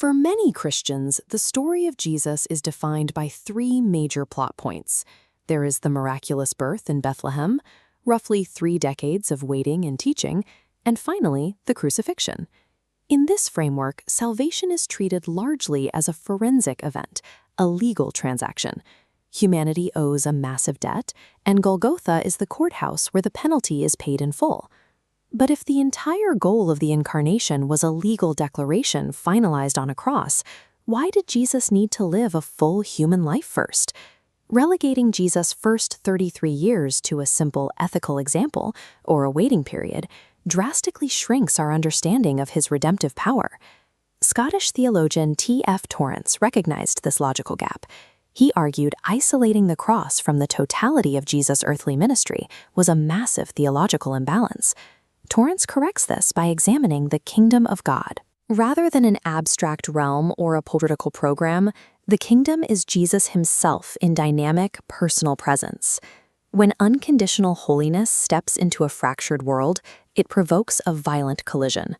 For many Christians, the story of Jesus is defined by three major plot points. There is the miraculous birth in Bethlehem, roughly 3 decades of waiting and teaching, and finally, the crucifixion. In this framework, salvation is treated largely as a forensic event, a legal transaction. Humanity owes a massive debt, and Golgotha is the courthouse where the penalty is paid in full. But if the entire goal of the incarnation was a legal declaration finalized on a cross, why did Jesus need to live a full human life first? Relegating Jesus' first 33 years to a simple ethical example, or a waiting period, drastically shrinks our understanding of his redemptive power. Scottish theologian T.F. Torrance recognized this logical gap. He argued isolating the cross from the totality of Jesus' earthly ministry was a massive theological imbalance. Torrance corrects this by examining the kingdom of God. Rather than an abstract realm or a political program, the kingdom is Jesus himself in dynamic, personal presence. When unconditional holiness steps into a fractured world, it provokes a violent collision.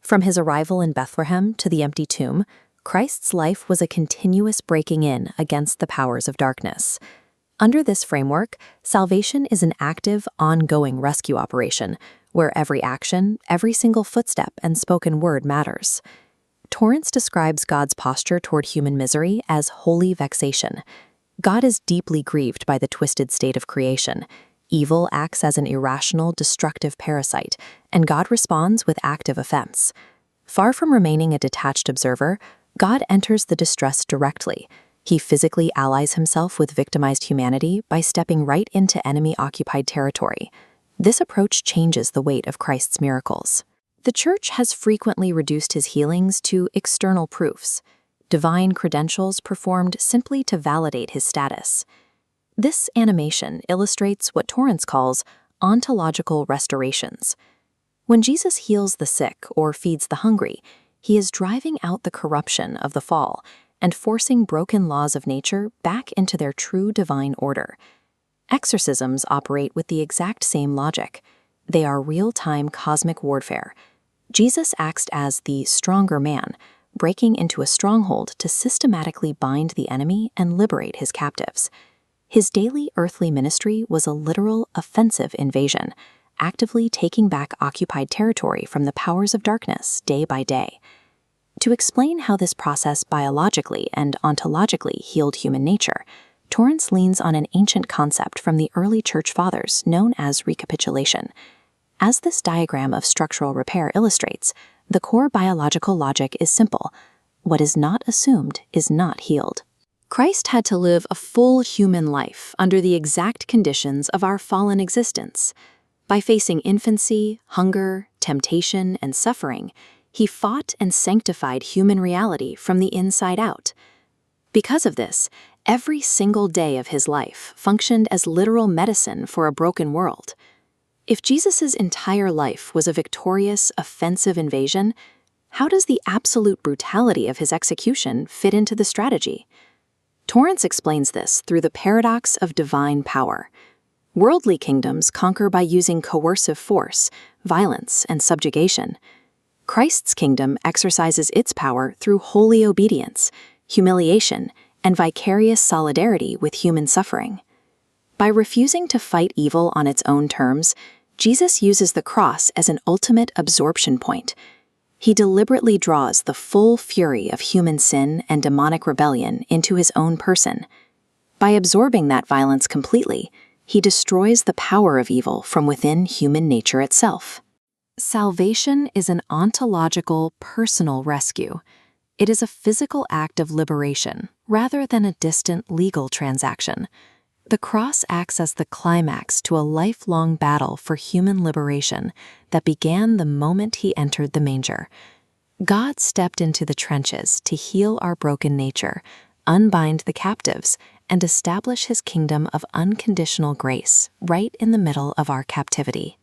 From his arrival in Bethlehem to the empty tomb, Christ's life was a continuous breaking in against the powers of darkness. Under this framework, salvation is an active, ongoing rescue operation, where every action, every single footstep, and spoken word matters. Torrance describes God's posture toward human misery as holy vexation. God is deeply grieved by the twisted state of creation. Evil acts as an irrational, destructive parasite, and God responds with active offense. Far from remaining a detached observer, God enters the distress directly. He physically allies himself with victimized humanity by stepping right into enemy-occupied territory. This approach changes the weight of Christ's miracles. The Church has frequently reduced his healings to external proofs, divine credentials performed simply to validate his status. This animation illustrates what Torrance calls ontological restorations. When Jesus heals the sick or feeds the hungry, he is driving out the corruption of the fall and forcing broken laws of nature back into their true divine order. Exorcisms operate with the exact same logic. They are real-time cosmic warfare. Jesus acts as the stronger man, breaking into a stronghold to systematically bind the enemy and liberate his captives. His daily earthly ministry was a literal offensive invasion, actively taking back occupied territory from the powers of darkness day by day. To explain how this process biologically and ontologically healed human nature, Torrance leans on an ancient concept from the early church fathers known as recapitulation. As this diagram of structural repair illustrates, the core biological logic is simple. What is not assumed is not healed. Christ had to live a full human life under the exact conditions of our fallen existence. By facing infancy, hunger, temptation, and suffering, he fought and sanctified human reality from the inside out. Because of this, every single day of his life functioned as literal medicine for a broken world. If Jesus' entire life was a victorious, offensive invasion, how does the absolute brutality of his execution fit into the strategy? Torrance explains this through the paradox of divine power. Worldly kingdoms conquer by using coercive force, violence, and subjugation. Christ's kingdom exercises its power through holy obedience, humiliation, and vicarious solidarity with human suffering. By refusing to fight evil on its own terms, Jesus uses the cross as an ultimate absorption point. He deliberately draws the full fury of human sin and demonic rebellion into his own person. By absorbing that violence completely, he destroys the power of evil from within human nature itself. Salvation is an ontological, personal rescue. It is a physical act of liberation, rather than a distant legal transaction. The cross acts as the climax to a lifelong battle for human liberation that began the moment he entered the manger. God stepped into the trenches to heal our broken nature, unbind the captives, and establish his kingdom of unconditional grace right in the middle of our captivity.